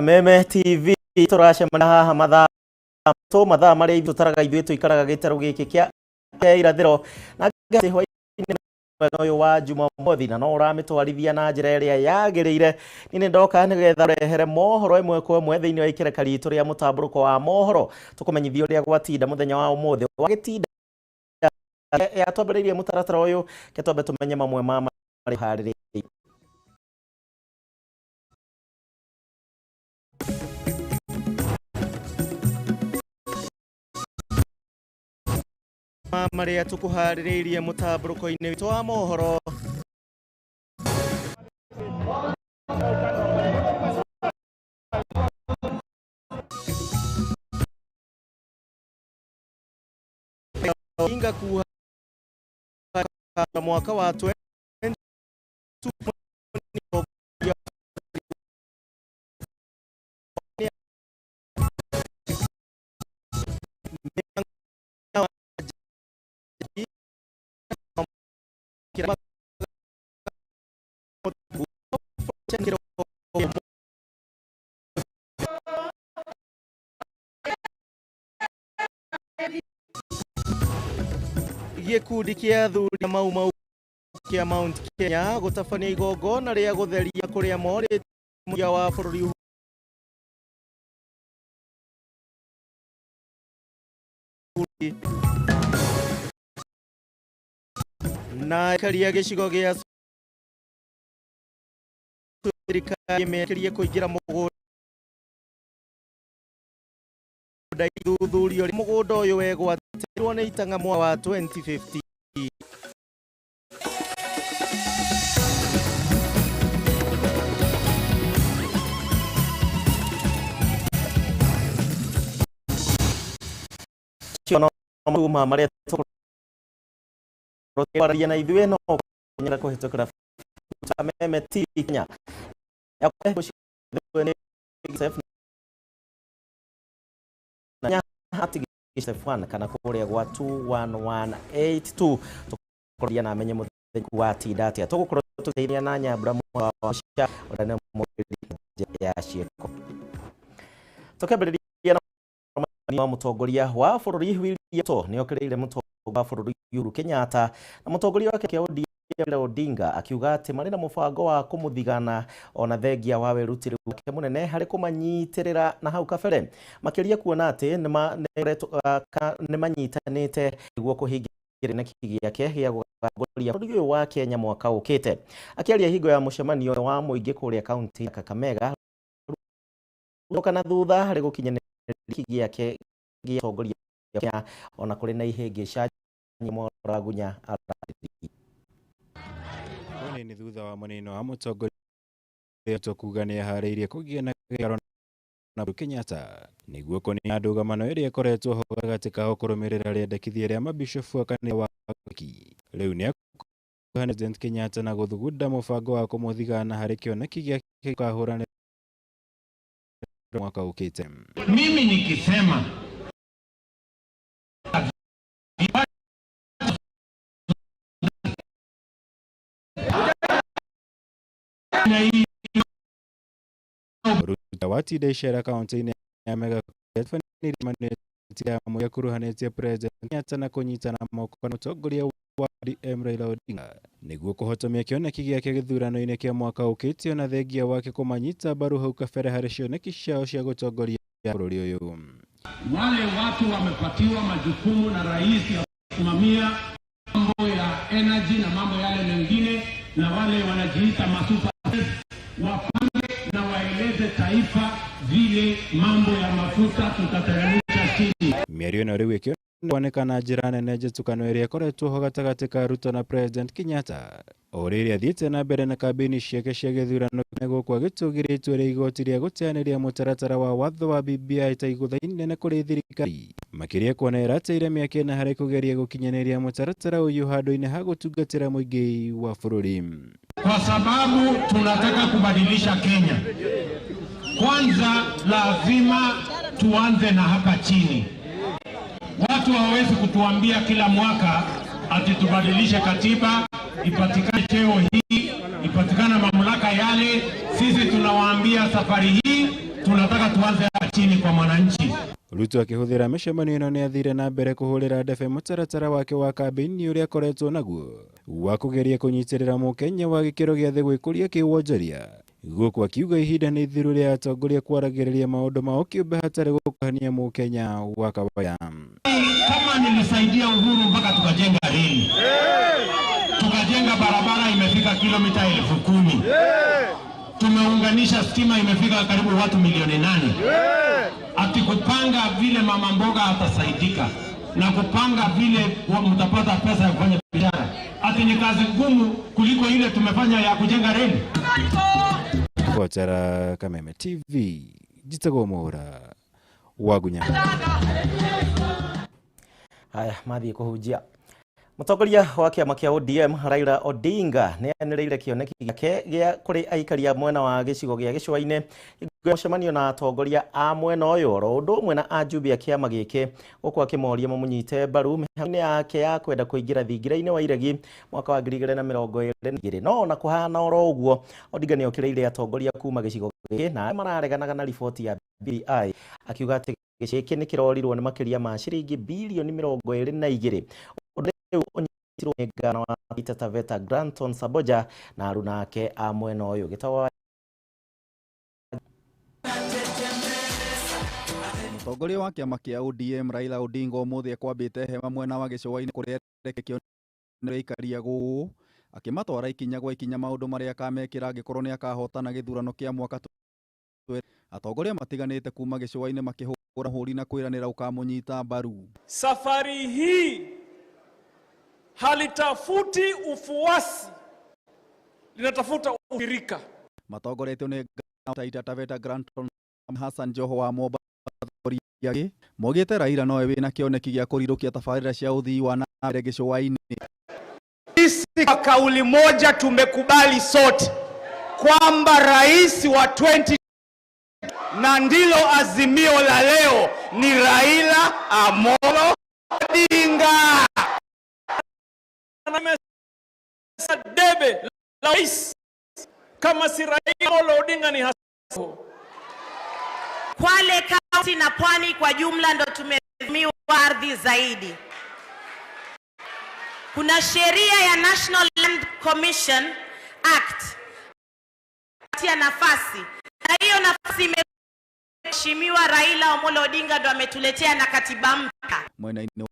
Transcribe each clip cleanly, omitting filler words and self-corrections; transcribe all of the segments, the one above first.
Kameme Tv turacemana haha mathaa maria itutaraga ithuĩ tuikaraga gĩtarũ gĩkĩ kĩa irathĩro na ngasi hwaĩ-inĩ ũyũ wa Jumamothi, na no ũramĩtwarithia na njĩra ĩrĩa yagĩrĩire. Nĩ ndoka nĩgetha rehere mohoro ĩmwe kwa ĩmwe thĩinĩ wa ikereka ritũ rĩa mũtambũrũko wa mohoro, tũkũmenyithia ũrĩa gwatinda mũthenya wa ũmũthĩ wagĩtinda yatwambĩrĩirie mũtaratara ũyũ ketwambe tũmenye mamwe ma marĩ harĩrĩirie. Maria tukuharĩrĩirie mũtambũrũko-inĩ witũ wa mohoro. Inga kuha mwaka wa 2022 gĩkundi kĩa athuri mau kĩa Mount Kenya gũtabania igongona rĩa gũtheria kũrĩa morĩte wa bũrũri na karia gĩcigo gĩa thirikari mekĩrie kũingĩra mũgũnda ithuthurio mũgũnda ũyũ wegwatĩirwo nĩ itang'a mwaka wa 2015. Mauma marĩa tũkũraria na ithuĩ no nyera kũhĩtũkĩra Kameme Tv Kenya kana kũrĩa gwa 21182 tũkũraria na amenye mũthenya wa tinda atĩa tũgũkorwo tũteithia na nyambura wa cia ũrĩa mũthenya ya ciĩko. Tũkambĩrĩria na mũtongoria wa bũrũri William Ruto nĩ okĩrĩire mũtongoria wa bũrũri Uhuru Kenyatta na mũtongoria wake kĩa Odinga akiuga atĩ marĩ na mũbango wa kũmũthigana ona thengia wa wĩrutĩri wake mũnene harĩ kũmanyitĩrĩra na hau kabere, makĩria kuona atĩ nĩ manyitanĩte nĩguo kũhingia kĩrĩneki gĩake gĩa gũtongoria bũrũri ũyũ wa Kenya mwaka ũkĩte. Akĩaria hingo ya mũcemanio wa mũingĩ kũrĩa kaunti ya Kakamega na thutha harĩ gũkinyanĩria gĩake gĩa gũtongoria Kenya ona kũrĩ na ihĩngĩca Moragunya ararĩrĩria. Nĩ thutha wa mũnino wa mũtongoria kuuga nĩ aharĩirie kũgĩa na gĩikaro na Kenyatta nĩguo kũniina ndũgamano ĩrĩa ĩkoretwo ho gatagatĩ kao kũrũmĩrĩra rĩendekithia rĩa mabishofu a kanitha wa Katoliki. Rĩu nĩ akuuga President Kenyatta na gũthugunda mũbango wa kũmũthigana harĩ kĩoneki gĩake gĩkahũranĩra mwaka ũkĩte. Mimi nikisema Ruta Deshera kaunti-inĩ ya Mega ya kuruhanĩtie President Kenyatta na kũnyitana moko na mũtongoria wa ODM Raila Odinga nĩguo kũhotomia kĩoneki gĩake gĩthurano-inĩ kĩa mwaka ũkĩte na thengia wake kũmanyita mbaru hau kabere harĩ cioneki ciao cia gũtongoria bũrũri ũyũ. Wale watu wamepatiwa majukumu na rais ya kusimamia mambo ya energy na mambo yale mengine, na wale wanajiita masupa wapange na waeleze taifa vile mambo ya mafuta tutateremsha chini. Mĩario ĩno rĩu ĩkĩonekana njĩra nene njĩtukano ĩrĩa ĩkoretwo ho gatagatĩ ka Ruto na President Kenyatta, Orĩrĩa athiĩte na mbere na kambĩini ciake cia gĩthurano gũkũ agĩtũgĩrĩtwo rĩa igoti rĩa gũteanĩria mũtaratara wa watho wa BBI ta igũtha inene kũrĩ thirikari, makĩria kuona ĩrateire mĩaka 4 harĩ kũgeria gũkinyanĩria mũtaratara ũyũ handũ-inĩ ha gũtungatĩra mũingĩ wa bũrũri. Kwa sababu tunataka kubadilisha Kenya, kwanza lazima tuanze na hapa chini. Watu hawawezi kutuambia kila mwaka ati tubadilishe katiba, ipatikane cheo hii, ipatikane mamlaka yale. Sisi tunawaambia safari hii tunataka tuanze hapa chini kwa mwananchi. Ruto akĩhũthĩra mĩcemanio ĩno nĩ athire na mbere kũhũrĩra ndebe mũtaratara wake wa kambĩini ũrĩa akoretwo naguo wa kũgeria kũnyitĩrĩra mũkenya wa gĩkĩro gĩa thĩ gwĩkũria kĩwonjoria, gũkũ akiuga ihinda nĩ ithiru rĩa atongoria kwaragĩrĩria maũndũ mao kĩũmbe hatarĩ gũkũhania mũkenya wa kawaida. Kama nilisaidia Uhuru mpaka tukajenga reli, tukajenga barabara imefika kilomita 10,000, tumeunganisha stima imefika karibu watu milioni 8. Ati kupanga vile mama mboga atasaidika na kupanga vile mtapata pesa ya kufanya biashara, ati ni kazi ngumu kuliko ile tumefanya ya kujenga reli. Kwa Kameme TV, jitagwo Mora Wagunya. Haya, mathiĩ kũhunjia. Mũtongoria wa kĩama kĩa ODM Raila Odinga nĩ anĩrĩire kĩoneki gĩake gĩa kũrĩ aikari a mwena wa gĩcigo gĩa gĩcũa-inĩ mũcemanio na atongoria a mwena ũyũ oro ũndũ ũmwe na ajumbe a kĩama gĩkĩ, gũkũ akĩmoria mamũnyite mbaru mĩhang'o-inĩ yake ya kwenda kũingĩra thingira-inĩ wa iregi mwaka wa 2022. No na kũhana oro ũguo, Odinga nĩ okĩrĩire atongoria kuma gĩcigo gĩkĩ na marareganaga na riboti ya BBI, akiuga atĩ gĩcigo gĩkĩ nĩ kĩrorirwo nĩ makĩria ma ciringi bilioni 22. Onyitirwo nĩ ngano wa Taita Taveta Granton Saboja na aruna ake a mwena ũyũ. Gĩtawa mũtongoria wa kĩama kĩa ODM Raila Odinga ũmũthĩ ekwambĩte hema mwena wa gĩcũa-inĩ kũrĩa erekekio nĩ aikaria gũkũ, akĩmatwara ikinya gwa ikinya maũndũ marĩa akamekĩra angĩkorwo nĩ akahotana gĩthurano kĩa mwaka. Atongoria matiganĩte kuma gĩcũa-inĩ makĩhũra hũri na kwĩranĩra ũkamũnyita mbaru. Safari hii halitafuti ufuasi, linatafuta ushirika. Matongoretio nĩ Taita Taveta Granton Hassan Joho wa Mombasa yake mogete Raila nowe wĩna kĩoneki gĩa kũrirũkia tabarĩra cia ũthii wa na mbere gĩcũa-inĩ. Sisi kwa kauli moja tumekubali sote kwamba rais wa 20 na ndilo azimio la leo ni Raila Amolo Odinga. Debe la rais kama si Raila Amolo Odinga ni haso. Kwale County na Pwani kwa jumla ndo tumemiwa ardhi zaidi. Kuna sheria ya National Land Commission Act ya nafasi, na hiyo nafasi imeheshimiwa Raila Amolo Odinga ndo ametuletea na katiba mpya. Mwena-inĩ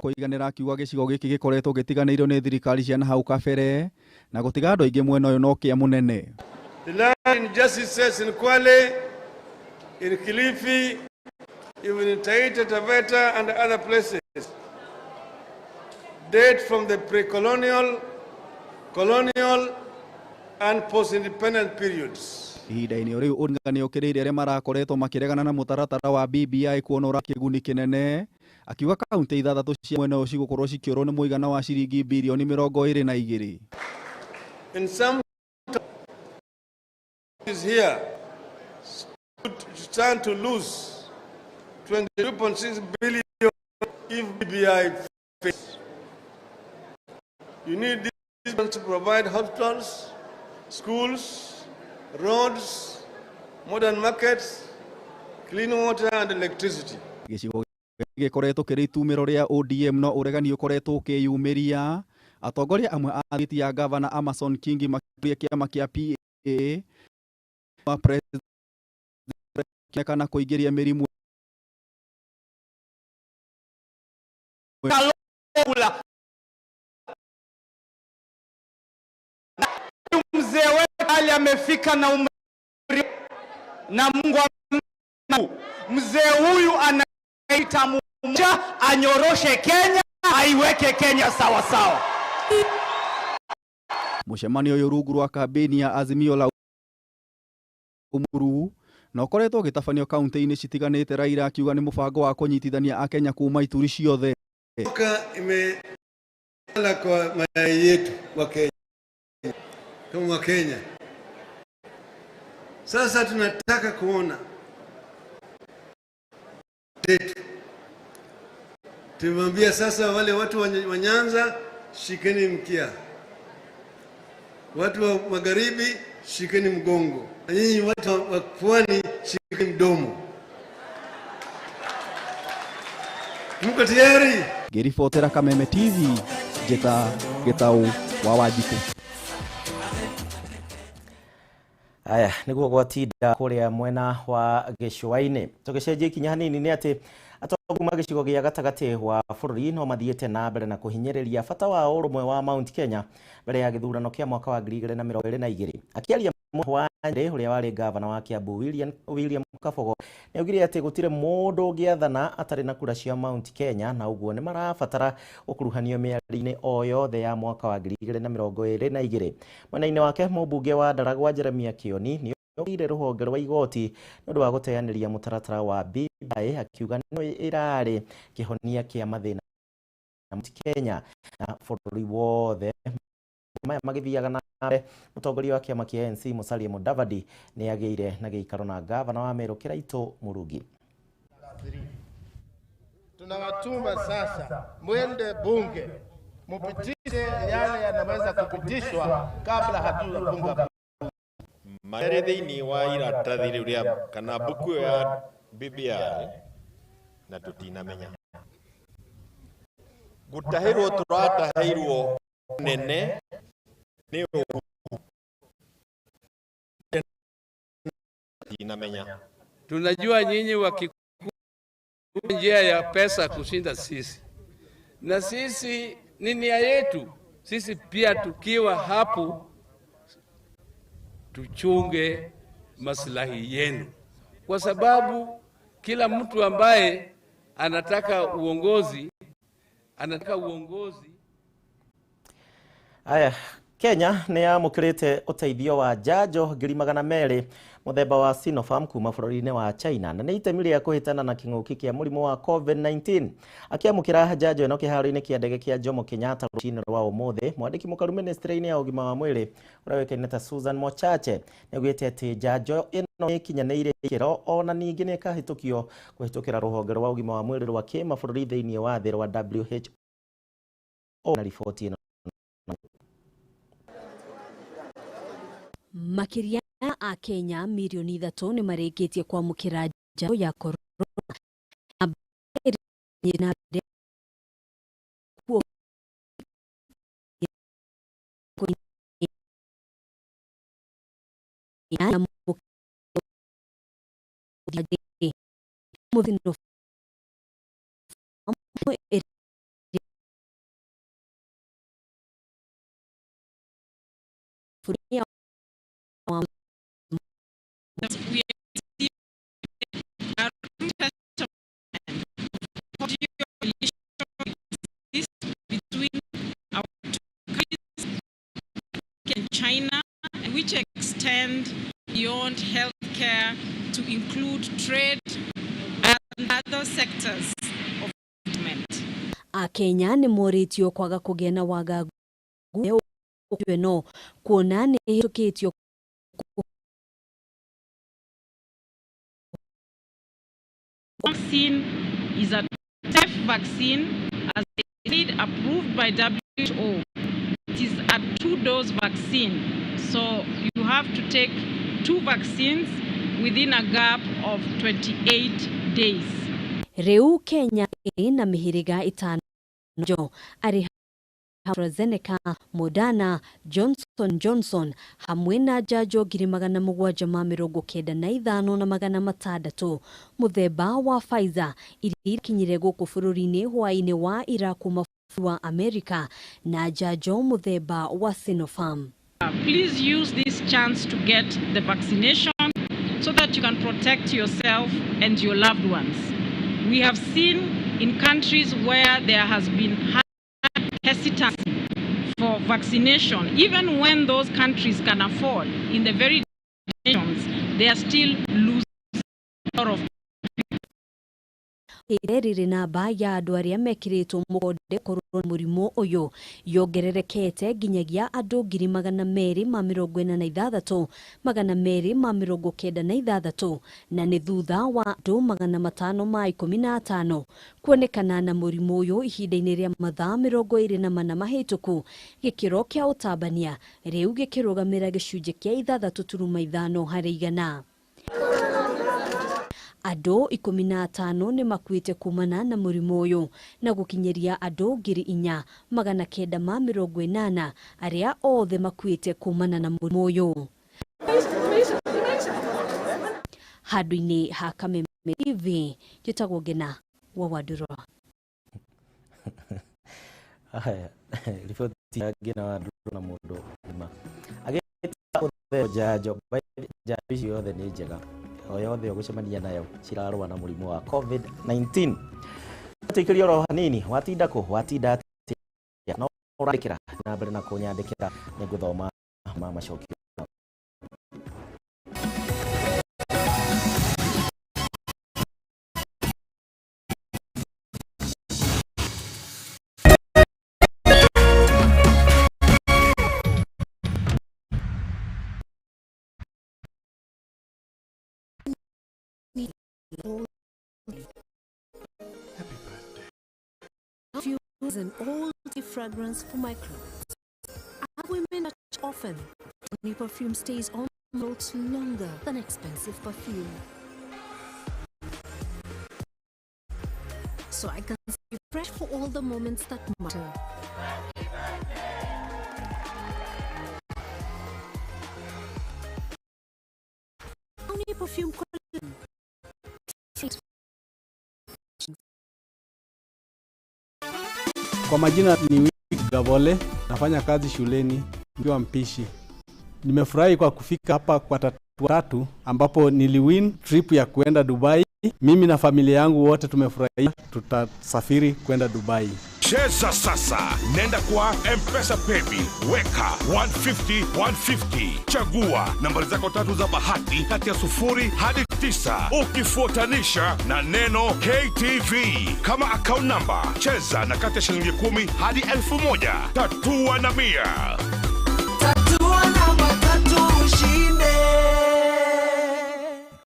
kũiganĩra akiuga gĩcigo gĩkĩ gĩkoretwo gĩtiganĩirwo nĩ thirikari cia nahau kabere na gũtiga andũ aingĩ mwena ũyũ no kĩa mũnene. The land injustices in Kwale, in Kilifi, even in Taita Taveta and other places date from the pre-colonial, colonial and post-independent periods. Ihinda-inĩ rĩu Odinga nĩ okĩrĩire arĩa marakoretwo makĩregana na mũtaratara wa BBI kuona ũrĩa kĩguni kĩnene, akiuga kaunti 6 cia mwena ũcio cigũkorwo cikĩũrwo nĩ mũigana wa ciringi bilioni 22. In some is here stand to lose 22.6 billion if BBI fails. You need these ones to provide hospitals, schools, roads, modern markets, clean water and electricity. Gĩcigo gĩkoretwo kĩrĩ itumĩro rĩa ODM no ũregani ũkoretwo ũkĩyumĩria. Atongoria amwe a thiti ya Governor Amason Kingi makĩria kĩama kĩa PA wa president kana kũingĩria mĩrimũ mzee wetu ali amefika na umri na Mungu mzee huyu anaita mmoja anyoroshe Kenya, aiweke Kenya sawa sawa. Mũcemanio ũyũ rungu rwa kambĩini ya Azimio la Umuru na ũkoretwo ũgĩtabanio kaunti-inĩ citiganĩte, Raila akiuga nĩ mũbango wa kũnyitithania Akenya kuma ituri ciothe. Imelala kwa mayai yetu wa Kenya kama wa Kenya. Sasa tunataka kuona tetu. Tumwambia sasa wale watu wa Nyanza, shikeni mkia. Watu wa magharibi, shikeni mgongo. Na nyinyi watu wa pwani, shikeni mdomo. Mko tayari? Ngĩribotera Kameme TV, Gĩtaũ wa Wanjikũ. Aya niguo gwatinda kuria mwena wa gĩcũa-inĩ. Tũgĩcenjia ikinya hanini nĩ atĩ atongoria ma gĩcigo gĩa gatagatĩ wa bũrũri no mathiĩte na mbere na kũhinyĩrĩria bata wa ũrũmwe wa Mount Kenya mbere ya gĩthurano kĩa mwaka wa 2022. Akĩaria wa Nyeri ũrĩa warĩ gavana wa Kiambu William Kabogo nĩaugire atĩ gũtirĩ mũndũ ũngĩathana atarĩ na kura cia Mount Kenya, na ũguo nĩ marabatara ũkuruhanio mĩario-inĩ o yothe ya mwaka wa 2022. Mwena-inĩ wake mũmbunge wa Ndaragwa Jeremia Kĩoni nĩ oigire rũhonge rwa igoti nĩ ũndũ wa gũteanĩria mũtaratara wa BBI, akiuga nĩ ĩrarĩ kĩhonia kĩa mathĩna Mount Kenya na bũrũri wothe maya magĩthiaga na mbere. Mũtongoria wa kĩama kĩa ANC Musalia Mudavadi nĩ agĩire na gĩikaro na gavana wa Meru Kĩraitũ Mũrungi. Tunawatuma sasa mwende bunge mupitishe yale yanaweza kupitishwa kabla hatujafunga marĩ thĩinĩ wa iratathi rĩu kana mbuku ya BBI na tũtinamenya gũtahĩrwo tũratahĩirwo nene nĩ tinamenya. Tunajua nyinyi wakikua njia ya pesa kushinda sisi, na sisi ni nia yetu sisi pia tukiwa hapo tuchunge maslahi yenu, kwa sababu kila mtu ambaye anataka uongozi Aya, Kenya nĩ yamũkĩrĩte ũteithio wa njanjo 200,000 mũthemba wa Sinopharm kuma bũrũri-inĩ wa China, na nĩ itemi rĩa kũhĩtana na kĩng'ũki kĩa mũrimũ wa COVID-19. Akĩamũkĩra njanjo ĩno kĩharo-inĩ kĩa ndege kĩa Jomo Kenyatta rũcinĩ rwa ũmũthĩ, mwandĩki mũkaru ministry-inĩ ya ũgima wa mwĩrĩ ũrĩa wĩkaine ta Susan Mochache nĩaugĩte atĩ njanjo ĩno nĩ ikinyanĩire ikĩro, ona ningĩ nĩ ĩkahĩtũkio kũhĩtũkĩra rũhonge rwa ũgima wa mwĩrĩ rwa kĩmabũrũri thĩinĩ wa thĩ rwa WHO na riboti ĩno. Makiria a Kenya milioni 3 nĩ marĩkĩtie kwamũkĩra njanjo ya corona na China, which extend beyond healthcare to include trade and other sectors of government. Akenya nĩ morĩtio kwaga kũgĩa na wagagu no kuona nĩ hĩtũkĩtio Vaccine is a safe vaccine as it is approved by WHO. It is a 2-dose vaccine, so you have to take 2 vaccines within a gap of 28 days. Rĩu Kenya ĩna mĩhĩrĩga 5 njo arĩ AstraZeneca, Moderna, Johnson hamwe na njanjo 795 na 600 mũthemba wa Pfizer iria kinyire gũkũ bũrũri-inĩ hwaĩ-inĩ wa ira kuma wa America na njanjo mũthemba wa Sinopharm. Please use this chance to get the vaccination so that you can protect yourself and your loved ones. We have seen in countries where there has been hesitancy for vaccination, even when those countries can afford, in the very nations, they are still losing a lot of irerire namba ya andu aria mekiritwo mukonde korona murimu uyu yongererekete nginyagia andu 246,296 296 na ni thutha wa andu 515 kuonekana na murimu uyu ihinda-ini ria mathaa 24 mahituku. Gikiro kia utabania riu gikirugamira gicunje kia 6.5 hari igana. Andũ 15 nĩ makuĩte kumana na mũrimũ ũyũ na gũkinyeria andũ 4,980 arĩa othe makuĩte kumana na mũrimũ ũyũ. Handũ-inĩ ha Kameme TV, njĩtagwo Ngina wa Waduro. Riboti ya Ngina wa Waduro na mũndũ ma. Agĩta janjo icio yothe nĩ njega. O yothe ũgũcemania nayo cirarũa na mũrimũ wa COVID-19. Tũikĩrie oro hanini watinda kũ watinda no ũrandĩkĩra na mbere na kũnyandĩkĩra nĩ ngũthoma macokio. An old fragrance for my clothes. Are women touch often? Only perfume stays on clothes longer than expensive perfume. So I can stay fresh for all the moments that matter. Only perfume collection. Kwa majina ni Wiki Gavole, nafanya kazi shuleni nikiwa mpishi. Nimefurahi kwa kufika hapa kwa tatu ambapo niliwin trip ya kwenda Dubai. Mimi na familia yangu wote tumefurahia, tutasafiri kwenda Dubai. Cheza sasa, nenda kwa M-Pesa Baby, weka 150 chagua nambari zako 3 za bahati kati ya 0 hadi 9 ukifuatanisha na neno KTV kama account number. Cheza na kati ya shilingi 10 hadi 1,000. Tatua na 100. Tatua namba 3 ushinde.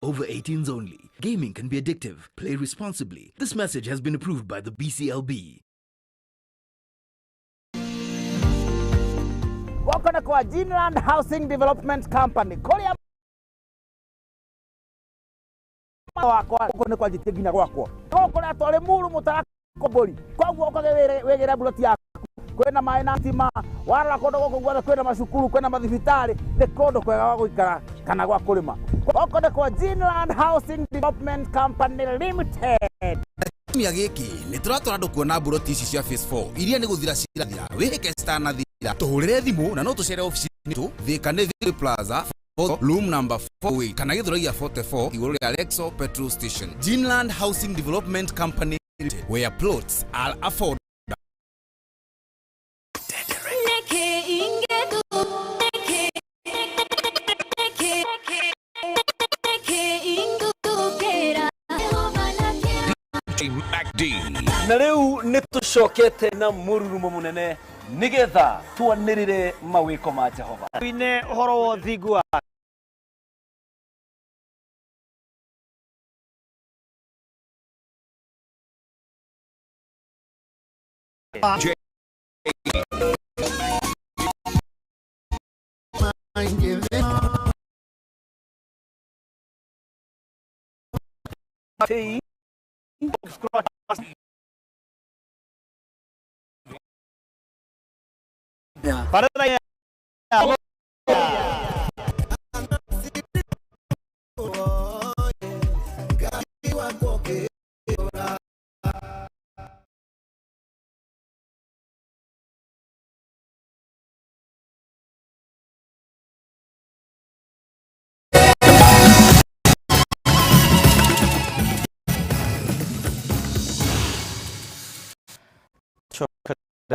Over 18s only. Gaming can be addictive. Play responsibly. This message has been approved by the BCLB. Wako na kwa Greenland Housing Development Company. Korea wako ni kwa jitigina gwakwo. Wako na tole muru mutarako boli. Kwangu wako wegera buloti yako. Kwena maĩ na stima, wara kondo goko gwothe kwena macukuru, kwena mathibitarĩ, nĩ kondo kwega gwa gũikara kana gwa kũrĩma. Goko nĩ kwa Greenland Housing Development Company Limited. Kiumia gĩkĩ nĩ tũratwara andũ kuona mburoti ici cia phase 4 iria nĩ gũthira cirathira. Wĩhĩke citanathira, tũhũrĩre thimũ na no tũcere ofici-inĩ itũ Thika nĩ Village Plaza, room number 4 kana Gĩthũrai 44 igũrũ rĩa Lexo petrol station. Greenland Housing Development Company Limited, where plots are affordable. Na rĩu nĩ tũcokete na mũrurumo mũnene nĩgetha twanĩrĩre mawĩko ma Jehova. Ine ũhoro wa ũthingu wa Para daí.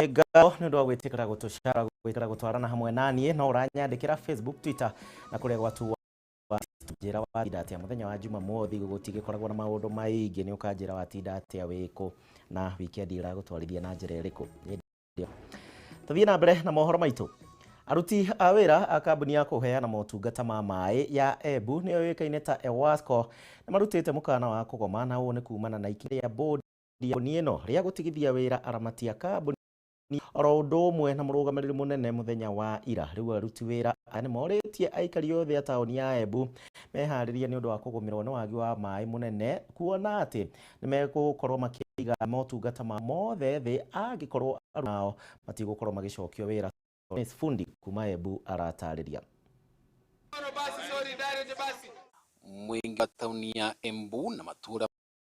ngao nä å ndå wa gwä tä kä ra gå tå cara gwä tä ra gå twarana hamwe naniä no å ranyandä ra Facebook, Twitter na kå rä a gwatu njä ra watinda atä a må thenya wa Jumamothi gå tigä koragwo na maå ndå maingä nä å kanjä ra watinda atä a wä kå na wikendi ä ragå twarithia na njä ra ä rä kå. Tũthiĩ na mbere na mohoro maitũ. Aruti a wĩra a kambuni ya kũheana motungata ma maĩ ya Embu nĩyo yũĩkaine ta EWASCO nĩ marutĩte mũkana wa kũgoma, na ũũ nĩ kumana na ikinya rĩa bodi ya kambuni ĩno rĩa gũtigithia wĩra aramati a kambuni oro ũndũ ũmwe na mũrũgamĩrĩri mũnene mũthenya wa ira. Rĩu aruti wĩra aya nĩ morĩtie aikari othe a taũni ya Embu meharĩrie nĩ ũndũ wa kũgũmĩrwo nĩ wagi wa maĩ mũnene, kuona atĩ nĩ megũkorwo makĩiga motungata ma mothe thĩ angĩkorwo aruti ao matigũkorwo magĩcokio wĩra. Fundi kuma Embu aratarĩria. Mwingi wa tauni ya Embu na matura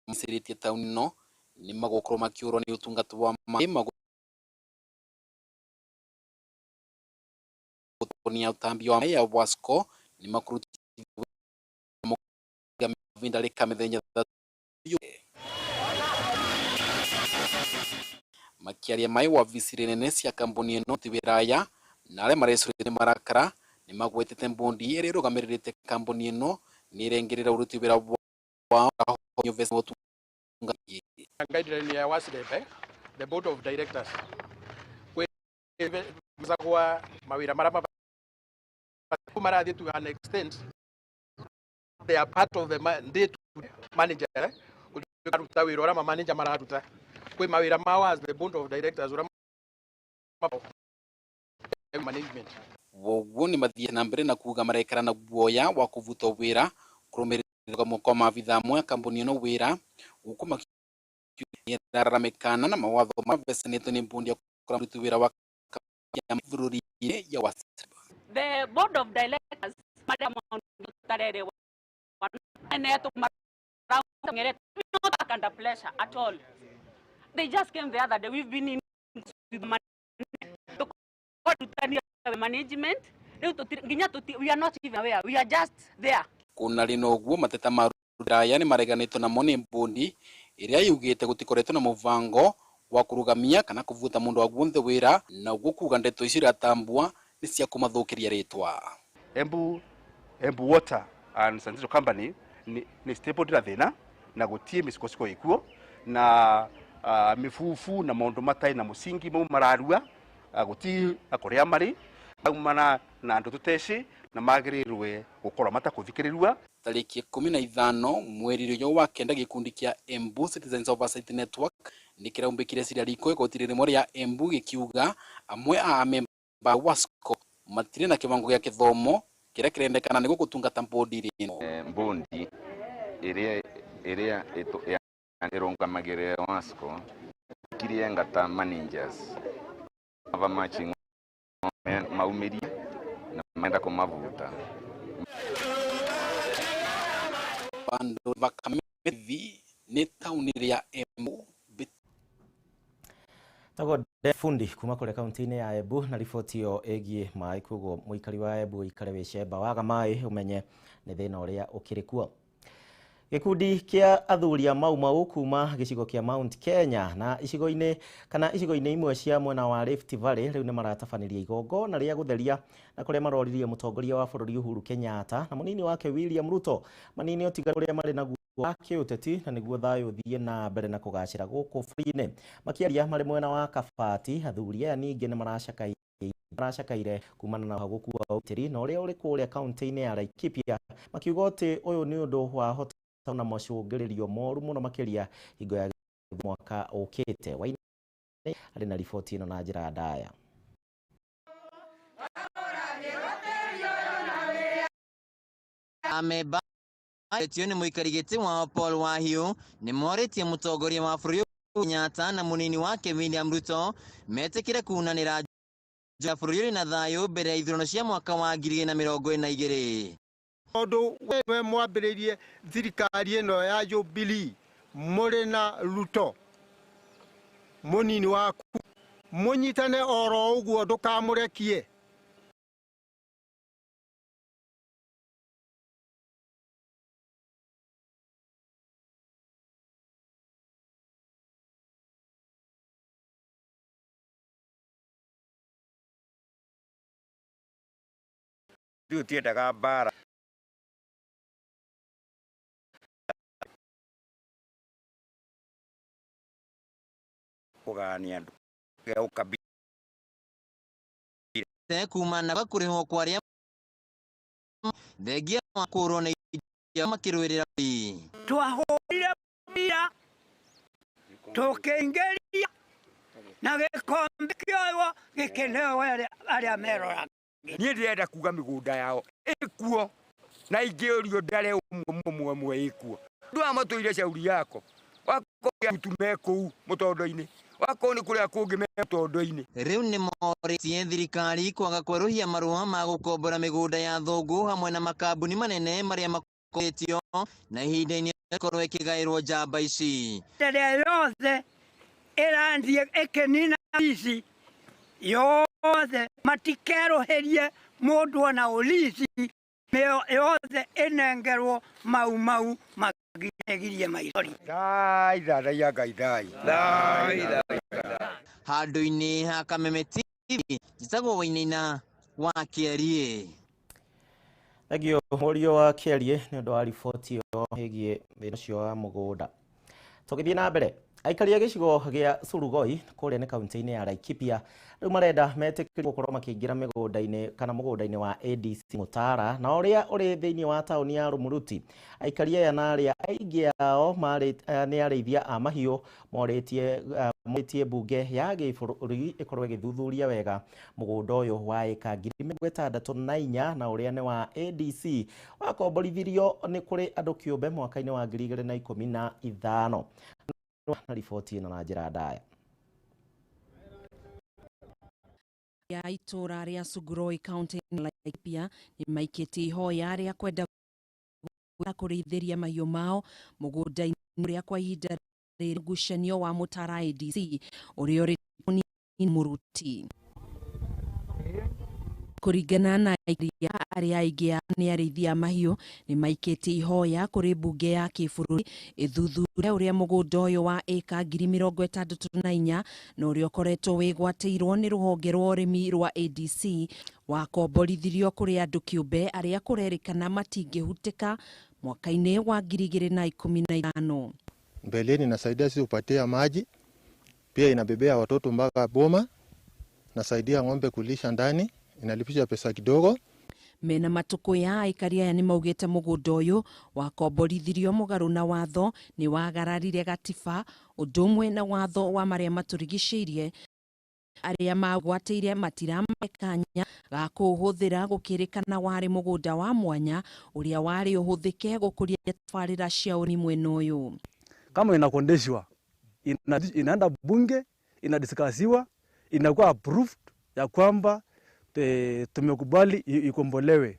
macirĩtie tauni no nĩ magũkorwo makĩũrwo nĩ ũtungata wa maĩ ya utambi wa maĩ ya EWASCO nĩ makurutĩte ivinda rĩka mĩthenya makiaria maĩ wabici nene cia kambuni ĩno ti wĩraya na arĩa marecũrĩte marakara nĩ magwetete bondi ĩrĩa ĩrũgamĩrĩrĩte kambuni ĩno nĩ ĩrengerera ũruti wĩra wao guideline ya WASDEP, the board of directors kwezagwa mawĩra marĩa marathi to an extent they are part of the day to manager kuruta wĩra ũrĩa manager mararuta kwĩ mawĩra mao as the board of directors ũrĩa management woguo nĩ mathiĩ na mbere na kuga marekara na guoya wa kũvutwo wĩra kũrũmĩrĩra mũko maabitha amwe kambuni ĩno wĩra gũkũ makĩraramĩkana na mawatho mavecenĩtwo nĩ bondi ya kũruta wĩra wa bũrũri-inĩ ya WASDEP. The board of directors madam tarere not under pressure at all. They just came the other day. We've been in the management. We are not even aware. We are just there. Kuna rino ũguo mateta maraya nĩ mareganĩtwo namo nĩ bondi ĩrĩa yugĩte gũtikoretwo na mũvango wa kũrũgamia kana kũvuta mũndũ wa guothe wĩra na ũguo kuga ndeto icio iratambua nĩ cia kũmathũkĩria rĩtwa. Embu Water and Sanitation Company ni stable ndira thina na gutie micikociko ikuo na mifufu na maundu matai na musingi mau mararua guti akoria mari aumana na andu tuteci na magirirwe gukorwo matakuthikiriria. Tariki 15 mweri uyu wa kenda gikundi kia Embu Citizens Oversight Network nikiraumbikire ciria riko igotiri rimwe ria Embu gikiuga amwe a memba WASCO matire na kiwango gia kithomo kiria kirendekana ni gutungata bondi ino. Bondi iria irungamagirira WASCO kirienga ta managers ava matching maumirie na maenda kumavuta bandu va Kameme Tv ni tauni ria Embu. Tagwo fundi kuma kũrĩa kaunti-inĩ ya Embu na riboti ĩyo ĩgiĩ maĩ, koguo mũikari wa Embu ikare wĩcemba waga maĩ ũmenye nĩ thĩna ũrĩa ũkĩrĩ kuo. Gĩkundi kĩa athuri a Mau kuma gĩcigo kĩa Mount Kenya na icigo-inĩ imwe cia mwena wa Rift Valley rĩu nĩ maratabanĩria igongona rĩa gũtheria na kũrĩa maroririe mũtongoria wa bũrũri Uhuru Kenyatta na mũnini wake William Ruto manini ũtiganu ũrĩa marĩ naguo wa kĩũteti na nĩguo thayũ ũthiĩ na mbere na kũgacĩra gũkũ bũrũri-inĩ. Makĩaria marĩ mwena wa Kabati, athuri aya ningĩ nĩ maracakaire kumana na ũhagũku wa ũgitĩri na ũrĩa ũrĩ kũrĩa kaunti-inĩ ya Laikipia, makiuga atĩ ũyũ nĩ ũndũ wa hota na macũngĩrĩrio moru mũno makĩria hingo ya mwaka ũkĩte. Waini arĩ na riboti ĩno na njĩra ndaya. Ameba etio nĩ mũikari gĩtĩ wa Paul Wahiũ nĩ morĩtie mũtongoria wa bũrũri Kenyatta na mũnini wake William Ruto metĩkĩre kunanĩra ja bũrũri na thayũ mbere ya ithurano cia mwaka wa 2022. Mũndũ we mwambĩrĩrie thirikari ĩno ya Jubilee mũrĩ na Ruto mũnini waku mũnyitane oro ũguo ndũkamũrekie. Tutiendaga mbara kugania andu ya ukabila kumana bakurihwo kwa ria thengia makurwo na iria makirwirira twahurire mbira tukiingiria na gikombe kioyo gikeneo aria merora nie ndirenda kuga migunda yao ikuo na ingĩũrio ndare ũmwe ikuo ndũa matũire shauri yako wakoya mtume kũu mũtondo-inĩ wako nĩ kũrĩa kũngĩ me mũtondo-inĩ riu nĩ morĩtie thirikari kwaga kwerũhia marũa ma gũkombora mĩgũnda ya thũngũ hamwe na makambuni manene marĩa makoretio na ihinda-inĩ ĩkorwo ĩkĩgaĩrwo njamba ici ĩrĩa yothe ĩrandie ĩkĩnina ici yothe matikerũhĩrie mũndũ ona ũlici yothe ĩnengerwo mau magigirie maithori thai handũ-inĩ ha Kameme TV njĩtagwo Wainaina wa Kĩarie. Thengio mũriũ wa Kĩarie nĩ ũndũ wa riboti ĩyo ĩgiĩ thĩna ũcio wa mũgũnda. Tũgĩthiĩ na mbere, aikari a gĩcigo gĩa Surugoi kũrĩa nĩ kaunti-inĩ ya Laikipia rĩu marenda metĩkĩrio gũkorwo makĩingĩra mĩgũnda-inĩ kana mũgũnda-inĩ wa ADC Mutara na ũrĩa ũrĩ thĩinĩ wa taũni ya Rumuruti. Aikari aya na arĩa aingĩ ao nĩ arĩithia a mahiũ morĩtie mbunge ya gĩbũrũri ĩkorwo ĩgĩthuthuria wega mũgũnda ũyũ wa ĩka 64,000 na ũrĩa nĩ wa ADC wakomborithirio nĩ kũrĩ andũ kĩũmbe mwaka-inĩ wa 2015. Na riboti ĩno na njĩra ndaya. Ya itura ria Surugoi county Laikipia ni maikĩtie ihoya rĩa kwenda kũrĩithĩria mahiũ mao mũgũnda-inĩ ũrĩa kwa ihinda rĩrĩ ngucanio wa Mutara ADC ũrĩa ũrĩ Muruti. Kũringana na arĩa aingĩ nĩ arĩithia mahiũ nĩ maikĩtie ihoya kũrĩ mbunge ya kĩbũrũri ĩthuthurie ũrĩa mũgũnda ũyũ wa ĩka 64,000 na ũrĩa ũkoretwo wĩgwatĩirwo nĩ rũhonge rwa ũrĩmi rwa ADC wakomborithirio kũrĩ andũ kĩũmbe arĩa kũrerĩkana matingĩhutĩka mwaka-inĩ wa 2015. Mbeleni inasaidia sisi kupatia maji, pia inabebea watoto mpaka boma, nasaidia ng'ombe kulisha ndani, inalipisha pesa kidogo. Mena matuko ya aikari aya nĩ maugĩte mũgũnda ũyũ wakomborithirio mũgarũ na watho nĩ wagararire gatiba ũndũ ũmwe na watho wa marĩa matũrigicĩirie arĩa magwatĩire matiramekanya ga kũhũthĩra gũkĩrĩkana warĩ mũgũnda wa mwanya ũrĩa warĩ ũhũthĩke gũkũria tabarĩra cia ũrĩmi mwena ũyũ. Kama inakondeshwa inaenda bunge, inadiskasiwa, inakuwa approved ya kwamba tumekubali ikombolewe.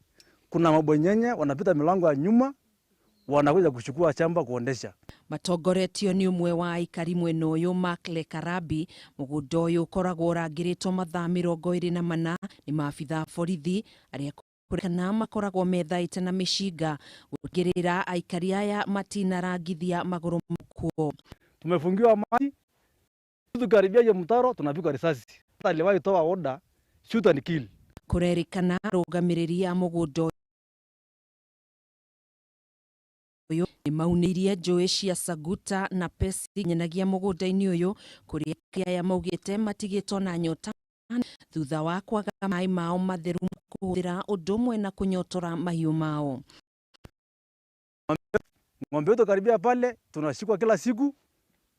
Kuna mabwenyenye wanapita milango ya nyuma wanakuja kuchukua shamba kuondesha. Matongoretio nĩ ũmwe wa aikari mwena ũyũ Mark Lekarabi. Mũgũnda ũyũ ũkoragwo ũrangĩrĩtwo mathaa 24 nĩ maabitha borithi arĩa kũrĩkana makoragwo methaĩte na mĩcinga gũtigĩrĩra aikari aya matinarangithia magũrũ makuo. Tumefungiwa maji, tukaribia hiyo mtaro tunapigwa risasi. Hata aliwahi toa order shoot and kill. Kũrerĩkana arũgamĩrĩri a mũgũnda ũyũ nĩ maunĩirie njũĩ cia Saguta na Pesi nyenagia mũgũnda-inĩ ũyũ kũrĩa aya maugĩte matigĩtwo na nyota thutha wa kwaga maĩ mao matheru kũhũthĩra ũndũ ũmwe na kũnyotora mahiũ mao. Ng'ombe wetu karibia pale tunashikwa kila siku,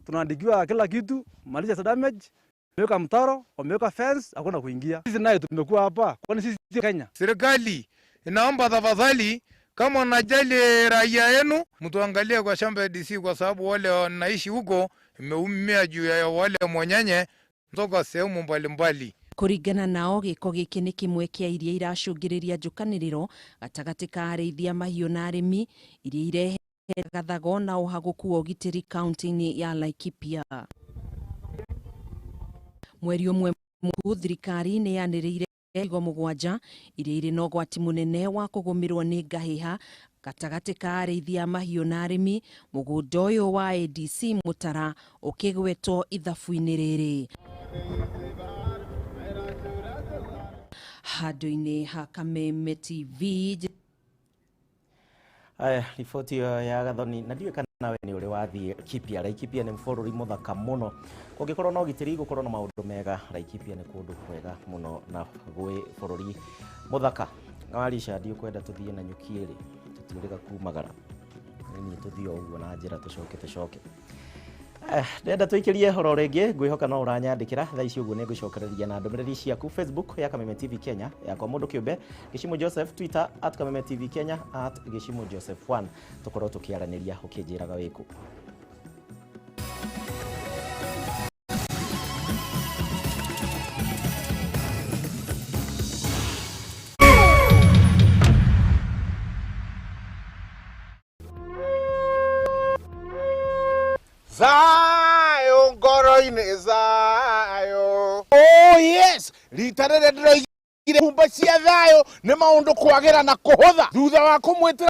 tunaandikiwa kila kitu, malisha damage, wameweka mtaro, wameweka fence, hakuna kuingia. Sisi naye tumekuwa hapa, kwani sisi Kenya. Serikali inaomba tafadhali, kama unajali raia yenu, mtuangalie kwa shamba ya DC, kwa sababu wale wanaishi huko imeumia juu ya wale mwenyenye kutoka sehemu mbalimbali. Kũringana nao gĩko gĩkĩ nĩ kĩmwe kĩa iria iracũngĩrĩria njũkanĩrĩro gatagatĩ ka arĩithia mahiũ na arĩmi iria irehe gathago na ũhagũku wa ũgitĩri kaunti-inĩ ya Laikipia. Mweri ũmwe mũhũ thirikari nĩ yanĩrĩire icigo 7 iria irĩ na ũgwati mũnene wa kũgũmĩrwo nĩ ngahĩha gatagatĩ ka arĩithia mahiũ na arĩmi, mũgũnda ũyũ wa ADC Mutara ũkĩgwetwo ithabu-inĩ rĩrĩ. handũ-inĩ ha Kameme TV. Aya, riboti ya Gathoni, na ndiwe kana nawe ni uri wathie Laikipia. Laikipia ni bũrũri mũthaka mũno, kũngĩkorwo na ũgitĩri gũkorwo na maũndũ mega. Laikipia ni kũndũ kwega mũno na gwĩ bũrũri mũthaka. Ngawarisha ndio kwenda tuthie na nyukiĩrĩ tutiũrĩga kumagara ni tuthio ũguo na njĩra tucoke. Ndenda tuikirie horo rĩngĩ, ngwĩhoka no ũranyandĩkĩra thaa ici ũguo nĩngũcokereria na ndũmĩrĩri ciaku Facebook ya Kameme TV Kenya, yakwa mũndũ kĩũmbe Gĩchimo Joseph, Twitter @Kameme TV Kenya @Gĩchimo Joseph 1. Tukorwo tukiaranĩria ũkĩnjĩraga wĩkũ. Zayo ngoro-inĩ zayo. Oh yes, rita rĩrĩ ndĩroigire humba cia thayo nĩ maũndũ kwagĩra na kũhũtha thutha wa kũmwĩtĩra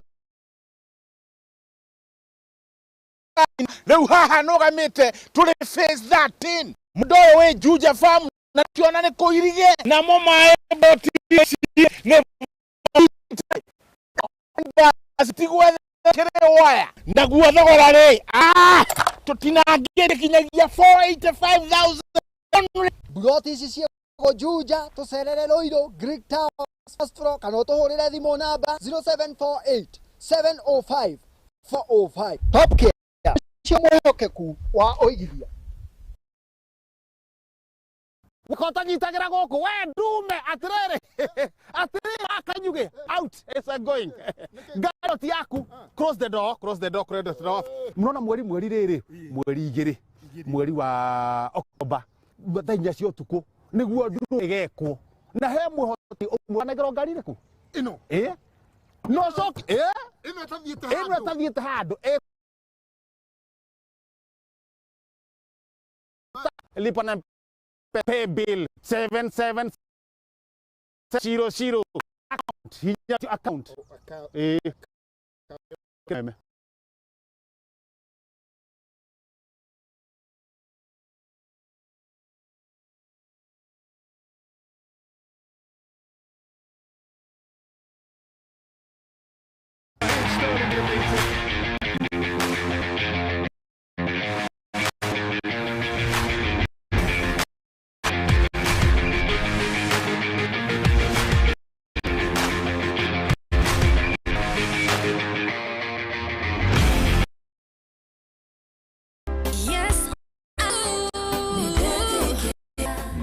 rĩu haha nũgamĩte tũrĩ phase 13 mũndũ ũyũ wĩ Juja Farm na kĩona nĩ kũirige namo maĩ boti nĩ tigwethe waya naguo thogora rĩ tutinangire kinyagia 485,000 Buroti ici ciĩgwo Juja tucerere Ruiru Greek Town Astro kana tuhurire thimo namba 0748 705 405 Top Care cia mwehokeku wa oigithia Nikotanyitagira gũkũ we ndume atirĩrĩ akanyuge out is a going garoti yaku close the door mnaona mweri rĩrĩ mweri 2 mweri wa Oktoba thaa cia ũtukũ nĩguo nduru igekwo na he mwĩhoti mwanagĩrwo ngari ĩrĩkũ ĩno no coki ĩno ĩtathiĩte handũ lipa na pay bill 7700 account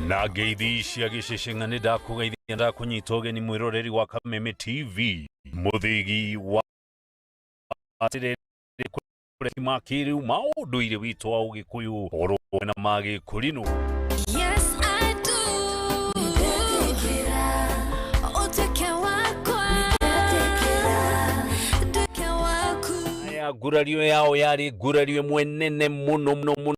na ngeithi cia gĩcĩcĩng'a nĩ ndakũgeithia ndakũnyita ũgeni mwĩroreri wa Kameme TV mũthigi wa ma kĩrĩu ma ũndũire witũ wa ũgĩkũyũ orwo na magĩkũrinũ. Yes I do. Aya ngurario yao yarĩ ngurario ĩmwe nene mũno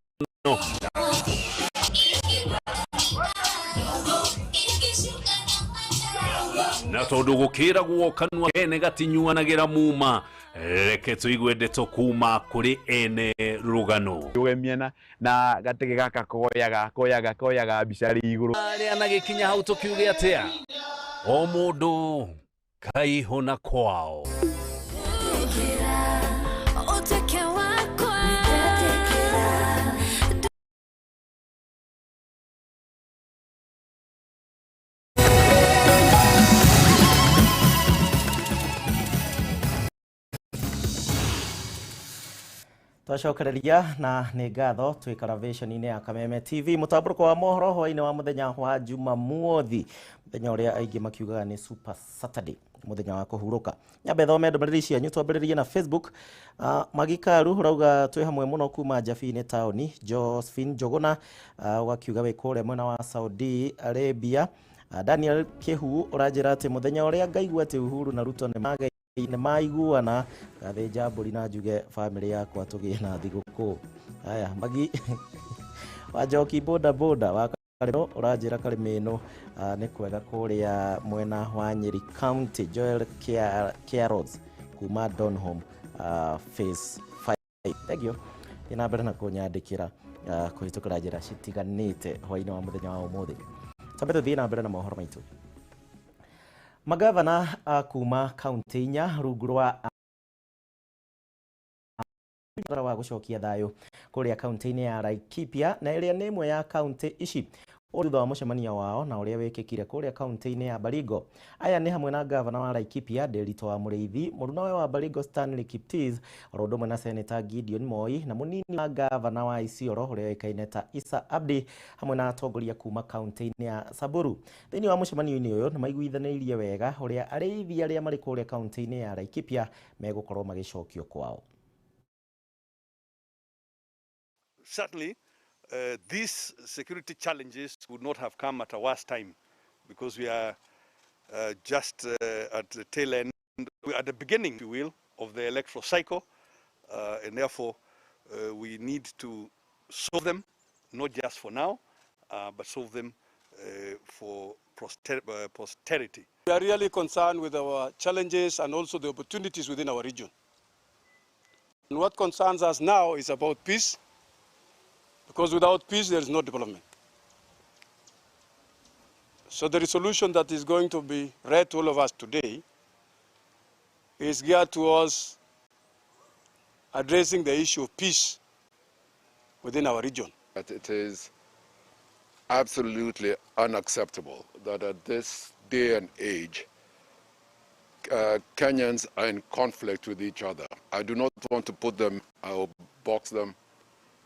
na tondũ gũkĩragwo kanua kene gatinyuanagĩra muma, reke tũigue ndeto kuma kũrĩ ene rũgano miena na gatege gaka koyaga bicari igũrũ arĩa nagĩkinya hau tũkiuge atĩa o mũndũ kaiho na kwao. Twacokereria na nĩ ngatho twĩ karavation-inĩ ya Kameme TV mũtambũrũko wa mohoro hwainĩ wa mũthenya wa Jumamuothi, mũthenya ũrĩa aingĩ makiugaga nĩ Super Saturday, mũthenya wa kũhurũka. Nyambe thome ndũmĩrĩri cianyu, twambĩrĩrie na Facebook. Magikaru ũrauga twĩ hamwe mũno kuma Jabi-inĩ taũni. Josephine Njoguna wakiuga wĩ kũrĩa mwena wa Saudi Arabia. Daniel Kihu ũranjĩra atĩ mũthenya ũrĩa ngaigua atĩ Uhuru na Ruto nĩ maiguana gathĩnja mbũri na njuge family yakwa tũgĩe na thigũkũ. Haya Magi Wanjoki boda wa Karĩmo ũranjĩra Karĩmĩno nĩ kwega kũrĩa mwena wa Nyeri County. Joel Kiaros kuma Donholm phase 5. Thank you. Ina mbere na kũnyandĩkĩra kũhĩtũkĩra njĩra citiganĩte hwainĩ wa mũthenya wa ũmũthĩ. Tambe tũthiĩ na mbere na mohoro maitũ. Magavana kuma kaunti inya rungu rwa wa gucokia thayo kuria kaunti-ini ya Laikipia na iria ni imwe ya kaunti ici thutha wa mucemanio wao na uria wikikire kuria kaunti-ini ya Baringo. Aya ni hamwe na gavana wa Laikipia Derito wa Mureithi, murunawe wa Baringo Stanley Kiptis, oro na Senator Gideon Moi na munini wa gavana wa Isiolo uria wikaine ta Isa Abdi, hamwe na atongoria kuma kaunti-ini ya Samburu. Thiini wa mucemanio-ini uyu ni maiguithanirie wega uria ariithi aria mari kuria kaunti-ini ya Laikipia megukorwo magicokio kwao. Certainly, these security challenges would not have come at a worse time, because we are just at the tail end, at the beginning, if you will, of the electoral cycle, and therefore we need to solve them, not just for now, but solve them for posterity. We are really concerned with our challenges and also the opportunities within our region. And what concerns us now is about peace, because without peace there is no development. So the resolution that is going to be read to all of us today is geared towards addressing the issue of peace within our region. It is absolutely unacceptable that at this day and age, Kenyans are in conflict with each other. I do not want to put them or box them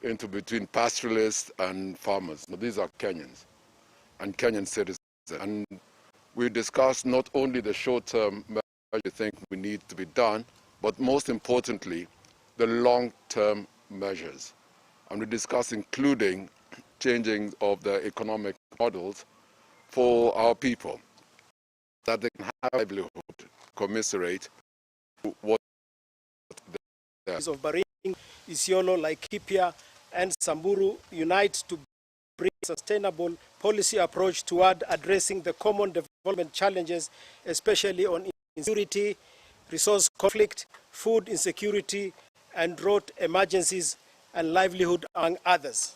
into between pastoralists and farmers. But these are Kenyans and Kenyan citizens. And we discussed not only the short-term measures we think we need to be done, but most importantly, the long-term measures. And we discussed including changing of the economic models for our people, that they can have livelihood, commiserate what they are. Of Baringo, Isiolo, Laikipia, and Samburu unite to bring a sustainable policy approach toward addressing the common development challenges, especially on insecurity, resource conflict, food insecurity, and drought emergencies and livelihood, among others.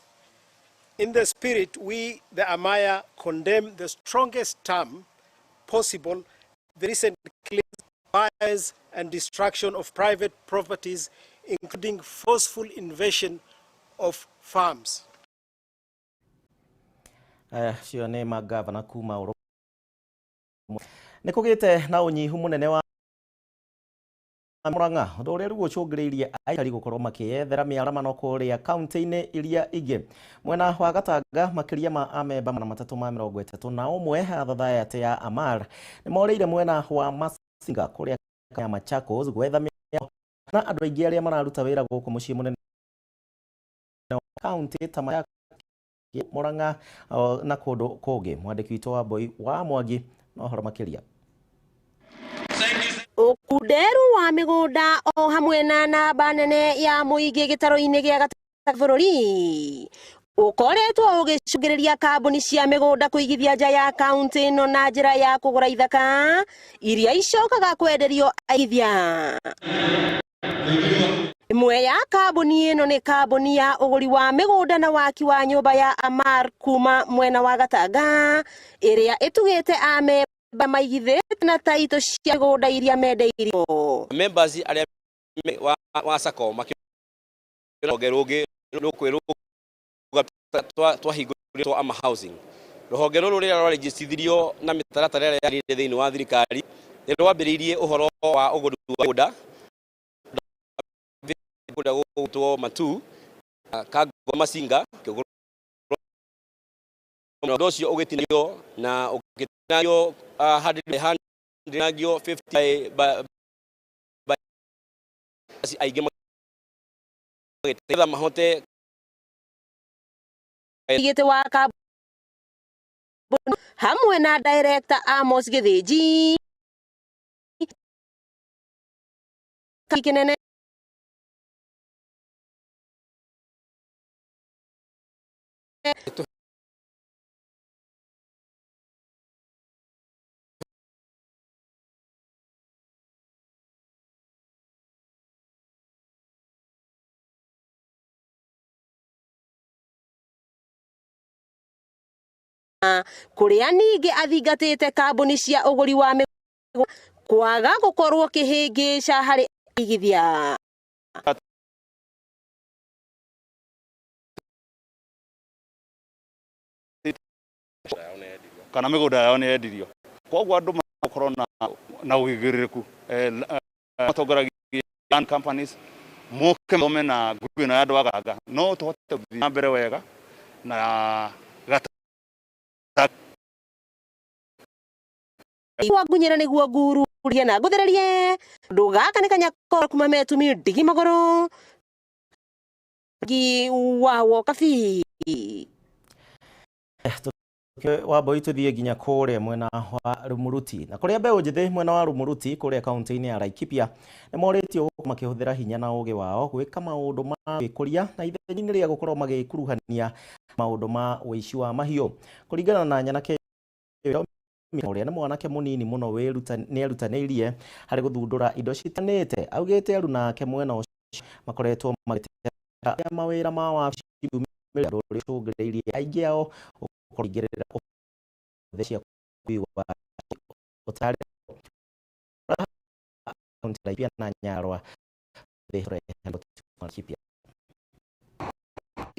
In the spirit, we, the Amaya, condemn the strongest term possible the recent fires and destruction of private properties, including forceful invasion of farms. Cio nĩ magavana kuma nĩ kũgĩte na ũnyihu mũnene wa Murang'a, ũndũ ũrĩa rĩu ũcũngĩrĩirie aikari gũkorwo makĩyethera mĩaramano kũrĩa kaunti-inĩ iria ingĩ. Mwena wa Gatanga, makĩria ma amemba 330 na ũmwe thathaĩatĩ ya Amar nĩ morĩire mwena wa Masinga kũrĩa ya Machakos gwetha mĩaramano na andũ aingĩ arĩa mararuta wĩra gũkũ mũciĩ mũnene wa kaunti ta Murang'a na kũndũ kũngĩ. Mwandĩki witũ wa Mboi wa Mwangi na ũhoro makĩria. Ũkunderu wa mĩgũnda o hamwe na namba nene ya mũingĩ gĩtaro-inĩ gĩa gatagatĩ bũrũri ũkoretwo ũgĩcũngĩrĩria kambuni cia mĩgũnda kũigithia nja ya kaunti ĩno na njĩra ya kũgũra ithaka iria icokaga kwenderio aigithia. Imwe ya kambuni ĩno nĩ kambuni ya ũgũri wa mĩgũnda na waki wa nyũmba ya Amar kuma mwena wa Gatanga ĩrĩa ĩtugĩte amemba maigithĩte na taito cia mĩgũnda iria mendeirio. Members arĩa wa SACCO makĩrũge rũngĩ twahingũrĩtwo Ama Housing. Rũhonge rũrũ rĩrĩa rwarejistithirio na mĩtaratara ĩrĩa yagĩrĩire thĩinĩ wa thirikari nĩ rwambĩrĩirie ũhoro wa ũgũri wa mĩgũnda kũrĩa gũtwo Matu, Kagwa, Masinga, ũndũ ũcio ũgĩtinio na ũgĩtinio 50 aingĩ magĩtetha mahote igĩte wa kambuni hamwe na director Amos Gĩthĩnji kinene kũrĩa ningĩ athingatĩte kambuni cia ũgũri wa kwaga gukorwo kihingisha hari igithia. Kana migunda yao ni endirio koguo andu makorwo na wigiriku matongoragia land companies moke mome na group na andu agaga no tuhote guthii mbere wega na Wagunyira niguo ngururie na nguthererie ndugaka ni kanyakoro Kameme Tv ndigi magoro gi wawo kafi Wamboi tuthie nginya kuria mwena wa Rumuruti na kuria mbeu njithi mwena wa Rumuruti kuria kaunti-ini ya Laikipia ni moritio makihuthira hinya na ugi wao gwika maundu ma gwikuria na ithenya-ini ria gukorwo magikuruhania maundu ma uici wa mahiu kuringana na nyanake uria ni mwanake munini muno ni erutaniirie hari guthundura indo citanite augite arunake mwena ucio makoretwo magitera mawira ma wabici ruri cungiriirie aingi ao kuringirira cia kuiwa utari kaunti na Nyarwa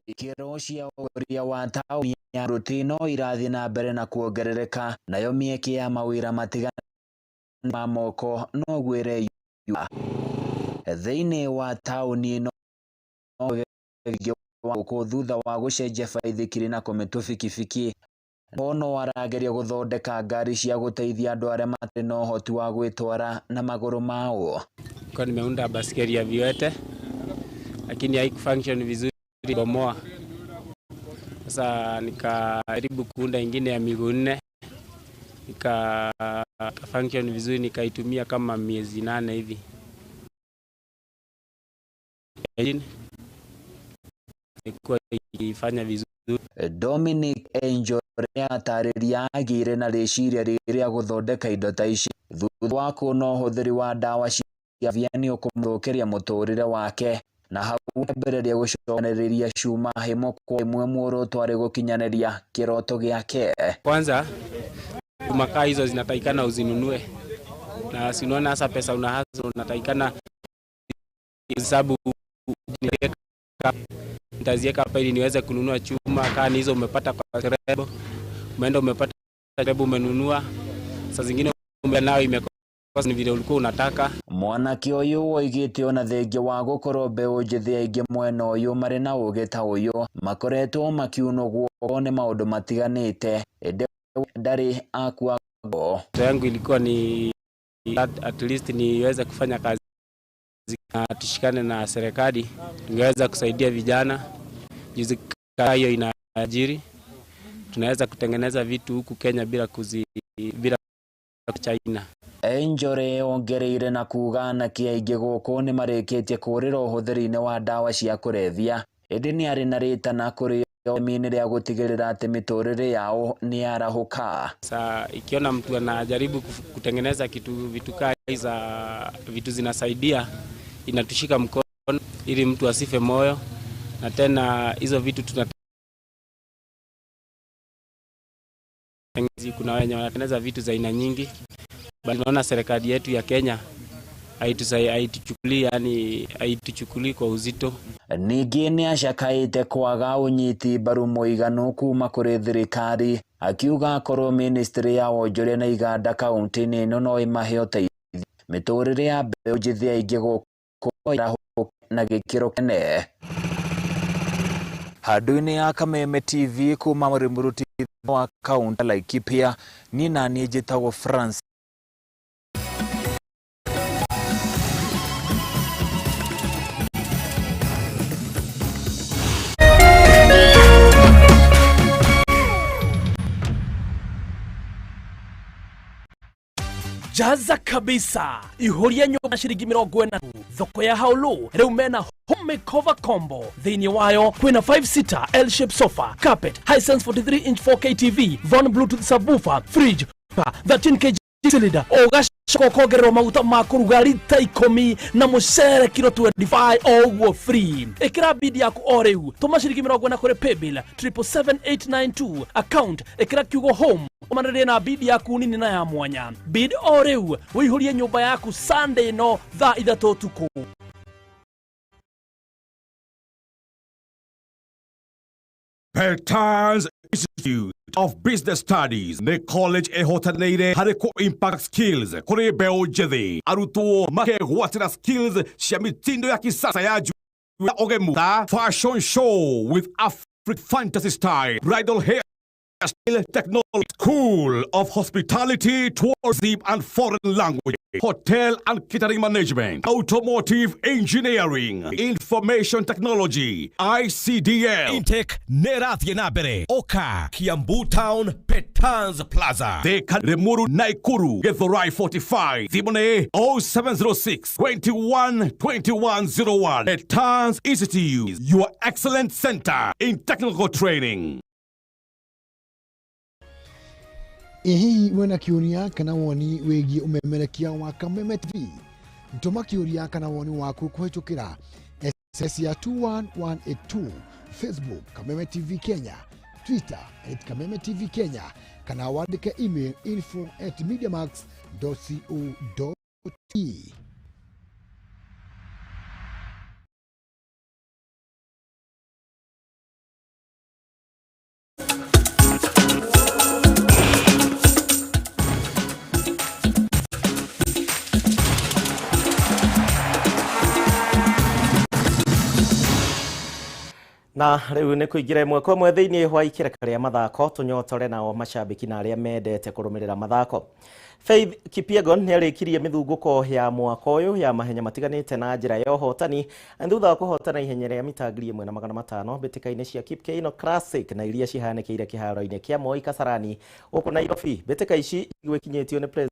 ikiro cia ũrĩa wa taũni ya Rutino irathi na mbere na kuongerereka nayo mieke ya mawira matigana ma moko no gwire thĩinĩ wa taũni ĩno thutha wa gũcenjia baithikiri na kũmĩtwo bikibiki no arageria gũthondeka ngari cia gũteithia andũ arĩa matarĩ na ũhoti wa gwĩtwara na magũrũ mao. Kwa nimeunda basikeli ya viwete lakini haikufunction vizuri bomoa. Sasa nikajaribu kuunda ingine ya miguu 4 nika function vizuri, nikaitumia kama miezi 8 hivi. Ilikuwa ifanya vizuri. Dominic Angel atariria agire na rĩciria rĩrĩa gũthondeka indo ta ici thutha wa kuona ũhũthĩri wa ndawa cia viani ũkũmũthũkĩria mũtũrĩre wake na hau mbere gũcokanĩrĩria cuma hĩmo kwa ĩmwe muoroto arĩ gũkinyanĩria kĩroto gĩake. Kwanza makaa hizo zinatakikana uzinunue na sinaona hasa pesa unahazo unatakikana hesabu nitazieka hapa ili niweze kununua chuma. Kani hizo umepata kwa rebo, umeenda umepata rebo umenunua, saa zingine nao imekosa ni vile ulikuwa unataka. Mwanake ũyũ oigĩte ona thengia wa gũkorwo mbeũ njĩthĩ aingĩ mwena ũyũ marĩ na ũgĩ ta ũyũ makoretwo makiunagwo nĩ maũndũ matiganĩte ndarĩ akua ngo. Yangu ilikuwa ni at least niweze kufanya kazi na tushikane na serikali tungeweza kusaidia vijana. Juzi hiyo inaajiri, tunaweza kutengeneza vitu huku Kenya bila China. Enjore ongereire na kuga na kiaingĩ gũkũ nĩ marĩkĩtie kũrĩra ũhũthĩri-inĩ wa ndawa cia kũrevya ĩndĩ nĩ arĩ na rĩtana kũrĩ mini rĩa gũtigĩrĩra atĩ mĩtũrĩre yao nĩ yarahũka. Sasa ikiona mtu anajaribu kutengeneza vitu zinasaidia, inatushika mkono ili mtu asife moyo, na tena hizo vitu kuna wenye wanatengeneza vitu za aina nyingi, bali naona serikali yetu ya Kenya haituchukulii kwa uzito. Ningĩ nĩ acakaĩte kwaga ũnyiti mbaru mũiganu kuma kũrĩ thirikari akiuga akorwo ministry ya wonjoria na iganda kaunti-inĩ ĩno no ĩmahe ũteithio mĩtũrĩre ya mbeũ njĩthĩ aingĩ gũkũ na gĩkĩro kĩnene. Handũ-inĩ ya Kameme TV kuma Rumuruti wa kaunti Laikipia niĩ na niĩ njĩtagwo France. Jaza kabisa ihoria nyumba shiringi 40 thoko ya haulu rĩu mena home makeover combo thĩinĩ wayo kwĩna 5-seater L-shape sofa, carpet, Hisense 43-inch 4K TV, Von Bluetooth subwoofer, fridge, 13 kg cylinder ugacoka ukongererwo maguta ma kuruga lita 10 na mucere kilo 25 oguo free. Ikira bid yaku o riu tuma ciringi 40 kuri paybill 77892 account ikira kiugo home umanĩrĩrie na bid yaku nini na ya mwanya. Bid o riu wĩihũrie nyũmba yaku Sunday no thaa 3 utuku. Petans Institute of Business Studies nĩ college ĩhotanĩire harĩ impact skills kũrĩ mbeũ njĩthĩ. Arutwo makegwatĩra skills cia mitindo ya kisasa ya juu ya ũgemu ta fashion show with African fantasy style, bridal hair style technology, school of hospitality, tourism and foreign language, hotel and catering management, automotive engineering, information technology, ICDL. Intake nerathie na mbere. Oka Kiambu Town Petans Plaza. Thika Limuru Naikuru Githurai 45. Thimone 0706 21 2101. Petans Institute, your excellent center in technical training. Hihi wena kiuria kana woni wigi umemerekia wa Kameme TV? Ntuma kiuria kana woni waku kuhitukira SS ya 21182, Facebook Kameme TV Kenya, Twitter @Kameme TV Kenya, kana wandike email info@mediamax.co.ke. Na riu nĩ kũingĩra ĩmwe kwa ĩmwe thĩinĩ wa ikereka rĩa mathako tũnyotore nao macambĩki na arĩa mendete kũrũmĩrĩra mathako. Faith Kipyegon nĩarĩkirie mĩthungũko ya mwaka ũyũ ya mahenya matiganĩte na njĩra ya ũhotani thutha wa kũhotana ihenya rĩa mita 1500 mbĩtĩka-inĩ cia Kipkeino Classic na iria cihanĩkĩire kĩharo-inĩ kĩa Moi Kasarani gũkũ Nairobi. Mbĩtĩka ici igwĩkinyĩtio nĩ President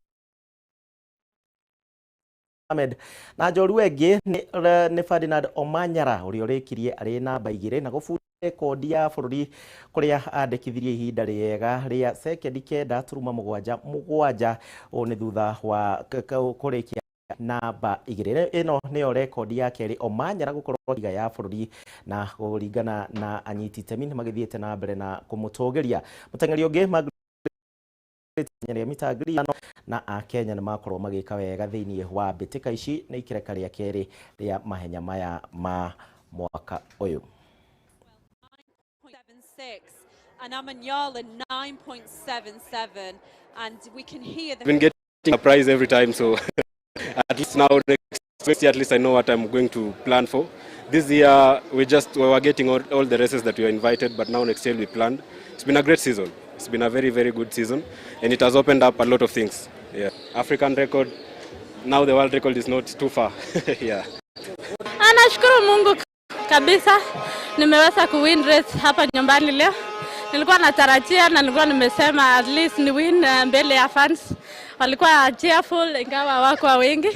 Ahmed na njorua ĩngĩ nĩ Ferdinand Omanyala ũrĩa ũrĩkirie arĩ namba 2 na gũbunda rekodi ya bũrũri kũrĩa andĩkithirie ihinda rĩega rĩa sekendi 9.7 nĩ thutha wa kũrĩkia namba 2. Ĩno nĩyo rekodi ya kerĩ Omanyala gũkorwo liga ya bũrũri na kũringana na anyiti itemi magĩthiĩte na mbere na kũmũtũgĩria. Mũteng'eri ũngĩ ya mita 5 na Akenya nĩmakorwo magĩka wega thĩinĩ wa mbĩtĩka ici na ikereka rĩa kerĩ rĩa mahenya maya ma mwaka ũyũ. And Omanyala 9.77, and we can hear I've been getting a prize every time, so at least now next year, at least I know what I'm going to plan for. This year we were getting all the races that we were invited, but now next year we planned. It's been a great season. It's been a very, very good season, and it has opened up a lot of things. Yeah, African record. Now the world record is not too far. Yeah. Nashukuru Mungu kabisa, nimeweza kuwin race hapa nyumbani leo. Nilikuwa natarajia na nilikuwa nimesema at least ni win mbele ya fans. Walikuwa cheerful ingawa wako wengi,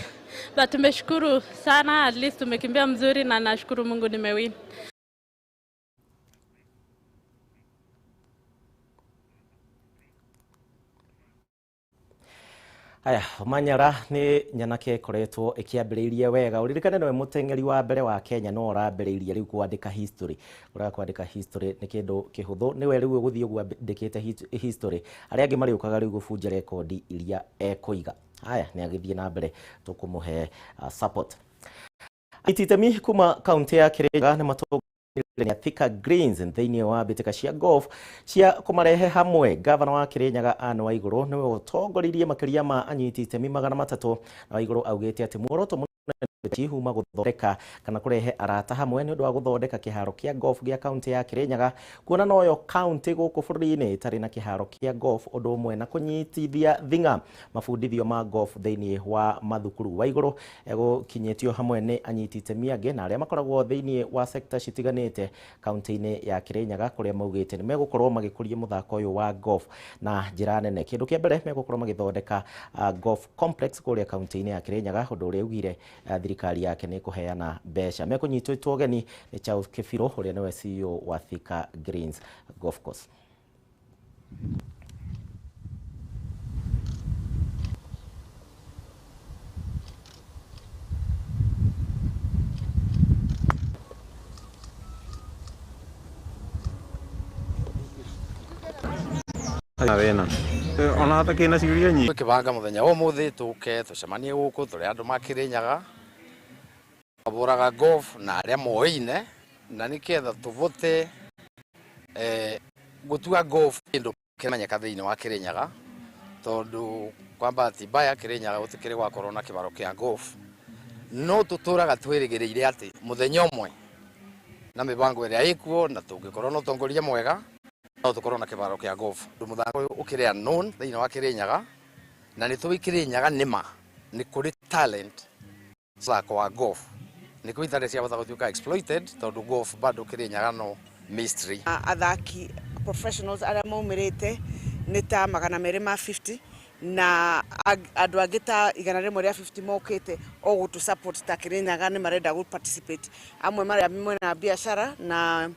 but tumeshukuru sana, at least tumekimbia mzuri na nashukuru Mungu nimewin. Aya, Omanyala nĩ nyanake koretwo ĩkĩambĩrĩirie wega. Ũririkane nĩwe mũteng'eri wa mbere wa Kenya no ũrambĩrĩirie rĩu kwandĩka history. Kwandĩka history nĩ kĩndũ kĩhũthũ, nĩwe rĩu ũgũthiĩ ũguo andĩkĩte history. Arĩa angĩ marĩũkaga rĩu gũbunja rekodi iria ekũiga. Aya, nĩ agĩthiĩ na mbere tũkũmũhe support. Ititemi kuma kaunti ya Kirinyaga nĩ matũgĩria Thika Greens thĩinĩ wa mbĩtĩka cia golf cia kũmarehe hamwe. Gavana wa Kirinyaga Anne Waigũrũ nĩwe ũtongoririe makĩria ma anyiti itemi 300 na Waigũrũ augĩte atĩ muoroto mũnene huma gũthondeka kana kũrehe arata hamwe nĩ ũndũ wa gũthondeka kĩharo kĩa golf gĩa kaunti ya Kirinyaga, kuona noyo kaunti gũkũ bũrũri-inĩ ĩtarĩ na kĩharo kĩa golf, ũndũ ũmwe na kũnyitithia thing'a mabundithio ma golf thĩinĩ wa mathukuru. Waigũrũ egũkinyĩtio hamwe nĩ anyiti itemi angĩ na arĩa makoragwo thĩinĩ wa sector citiganĩte kaunti-inĩ ya Kirinyaga, kũrĩa maugĩte nĩ megũkorwo magĩkũria mũthako ũyũ wa golf na njĩra nene. Kĩndũ kĩa mbere megũkorwo magĩthondeka golf complex kũrĩa kaunti-inĩ ya Kirinyaga, ũndũ ũrĩa augire thirikari yake nĩ kũheana mbeca. Mekũnyitwo ũgeni nĩ Charles Kĩbirũ ũrĩa nĩwe CEO wa Thika Greens Golf Course. Wena ona hata kina ciuria nyingi tukibanga muthenya umuthi tuke tucemanie guku turi andu makirinyaga aburaga golf na aria moine na niketha tuvote gutua golf kindu kimanyeka thiini wa Kirinyaga tondu kwamba tibaya Kirinyaga gutikiri gwa corona kibaro kia golf no tuturaga twirigiriire ati muthenya umwe na mibango iria ikuo na tungikorwo no tongoria mwega no tukorwo na kibaro kia golf muthango ukiria known thiini wa Kirinyaga na ni twi Kirinyaga nima ni kuri talent sako wa golf ni kuitare cia batho tuka exploited tondu golf bado Kirinyaga no mystery athaki professionals aria maumirite ni ta 250 na andu angi ta 150 mokite o gutu support ta Kirinyaga ni marenda gu participate amwe mara na biashara na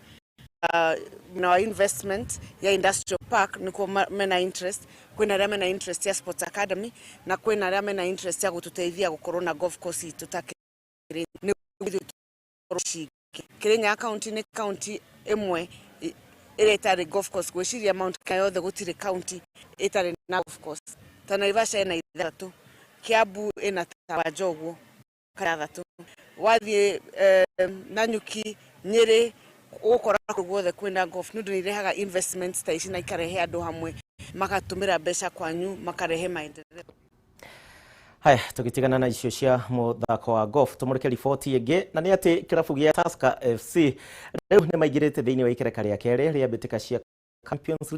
na investment ya industrial park niko mena interest kwina aria mena interest ya sports academy na kwina aria mena interest ya gututeithia gukorwo na golf course tutake ni Kirinyaga county ni county imwe iretare golf course gwiciria Mount Kenya yothe gutire county itare na golf course Naivasha ina ithatu Kiambu ina Tawajoguo kathatu wathie Nanyuki Nyeri ukora guothe kwina golf nundu nirehaga investments ta ici na ikarehe andu hamwe makatumira mbeca kwanyu makarehe maendeleo. Haya, tukitigana na icio cia muthako wa golf tumurike riboti ingi na ni ati kirabu gia Tusker FC riu ni maigirite thiini wa ikereka ria keri ria bitika cia Champions